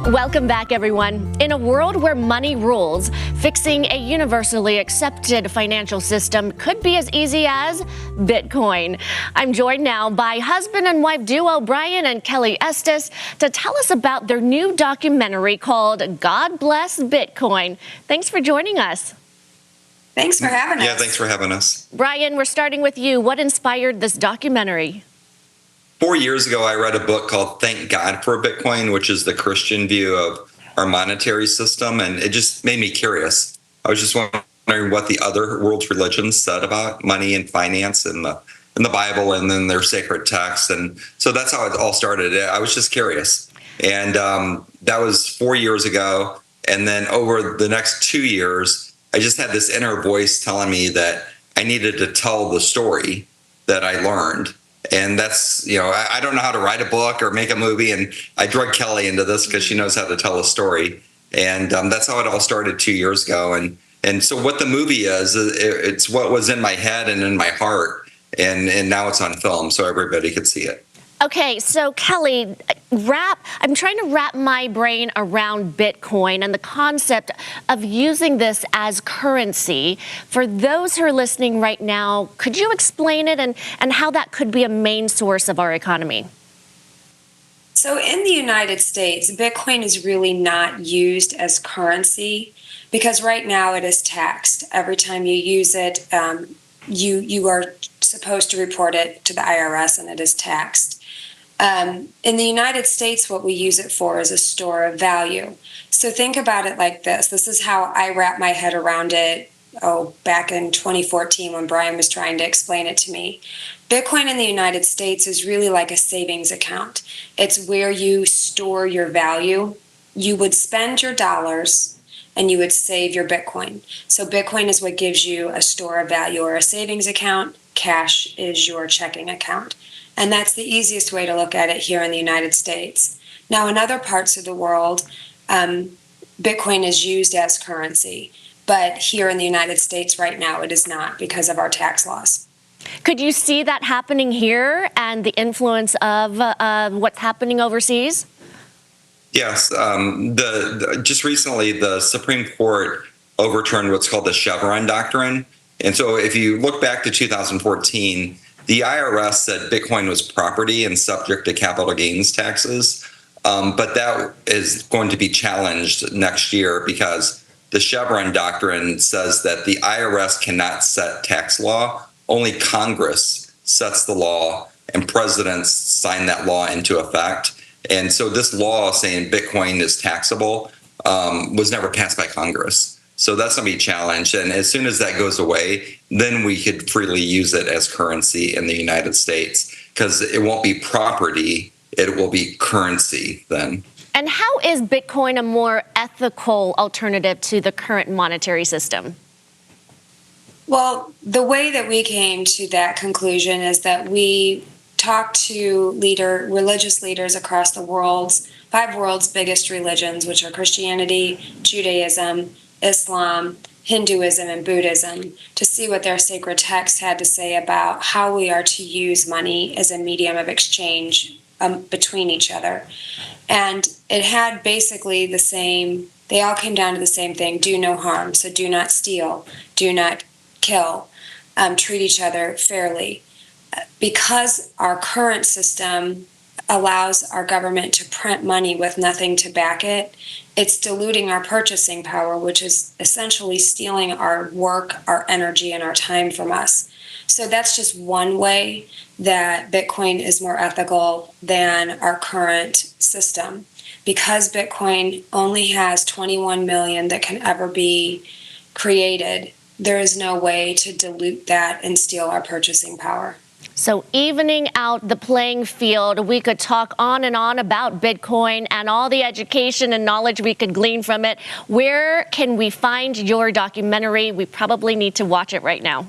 Welcome back, everyone. In a world where money rules, fixing a universally accepted financial system could be as easy as Bitcoin. I'm joined now by husband and wife duo Brian and Kelly Estes to tell us about their new documentary called God Bless Bitcoin. Thanks for joining us. Thanks for having us. Yeah, thanks for having us. Brian, we're starting with you. What inspired this documentary? 4 years ago, I read a book called Thank God for Bitcoin, which is the Christian view of our monetary system. And it just made me curious. I was just wondering what the other world's religions said about money and finance in the Bible and then their sacred texts. And so that's how it all started. I was just curious. And that was 4 years ago. And then over the next 2 years, I just had this inner voice telling me that I needed to tell the story that I learned. And that's, I don't know how to write a book or make a movie. And I drug Kelly into this because she knows how to tell a story. And that's how it all started 2 years ago. And so what the movie is, it's what was in my head and in my heart. And now it's on film so everybody could see it. Okay, so Kelly, I'm trying to wrap my brain around Bitcoin and the concept of using this as currency. For those who are listening right now, could you explain it and how that could be a main source of our economy? So in the United States, Bitcoin is really not used as currency because right now it is taxed. Every time you use it, you are supposed to report it to the IRS and it is taxed. In the United States, what we use it for is a store of value. So think about it like this. This is how I wrap my head around it, back in 2014 when Brian was trying to explain it to me. Bitcoin in the United States is really like a savings account. It's where you store your value. You would spend your dollars and you would save your Bitcoin. So Bitcoin is what gives you a store of value or a savings account. Cash is your checking account. And that's the easiest way to look at it here in the United States. Now, in other parts of the world, Bitcoin is used as currency. But here in the United States right now, it is not because of our tax laws. Could you see that happening here and the influence of what's happening overseas? Yes. Just recently, the Supreme Court overturned what's called the Chevron doctrine. And so if you look back to 2014, the IRS said Bitcoin was property and subject to capital gains taxes. But that is going to be challenged next year because the Chevron doctrine says that the IRS cannot set tax law. Only Congress sets the law and presidents sign that law into effect. And so this law saying Bitcoin is taxable was never passed by Congress. So that's going to be challenged. And as soon as that goes away, then we could freely use it as currency in the United States because it won't be property. It will be currency then. And how is Bitcoin a more ethical alternative to the current monetary system? Well, the way that we came to that conclusion is that we talked to religious leaders across the five world's biggest religions, which are Christianity, Judaism, Islam, Hinduism, and Buddhism, to see what their sacred texts had to say about how we are to use money as a medium of exchange between each other. And it had basically they all came down to the same thing: do no harm. So do not steal, do not kill, treat each other fairly. Because our current system allows our government to print money with nothing to back it, it's diluting our purchasing power, which is essentially stealing our work, our energy, and our time from us. So that's just one way that Bitcoin is more ethical than our current system. Because Bitcoin only has 21 million that can ever be created, there is no way to dilute that and steal our purchasing power. So evening out the playing field, we could talk on and on about Bitcoin and all the education and knowledge we could glean from it. Where can we find your documentary? We probably need to watch it right now.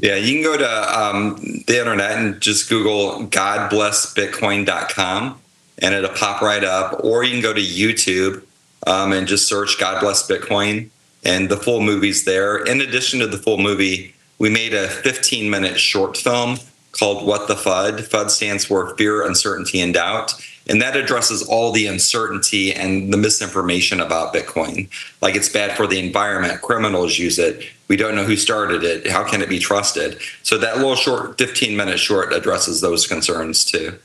Yeah, you can go to the internet and just Google godblessbitcoin.com and it'll pop right up. Or you can go to YouTube and just search God Bless Bitcoin and the full movie's there. In addition to the full movie, we made a 15-minute short film called What the FUD. FUD stands for Fear, Uncertainty, and Doubt. And that addresses all the uncertainty and the misinformation about Bitcoin. Like it's bad for the environment, criminals use it, we don't know who started it, how can it be trusted? So that little short, 15-minute short addresses those concerns too.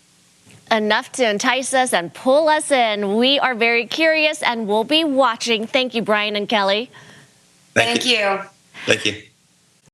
Enough to entice us and pull us in. We are very curious and we'll be watching. Thank you, Brian and Kelly. Thank you. Thank you.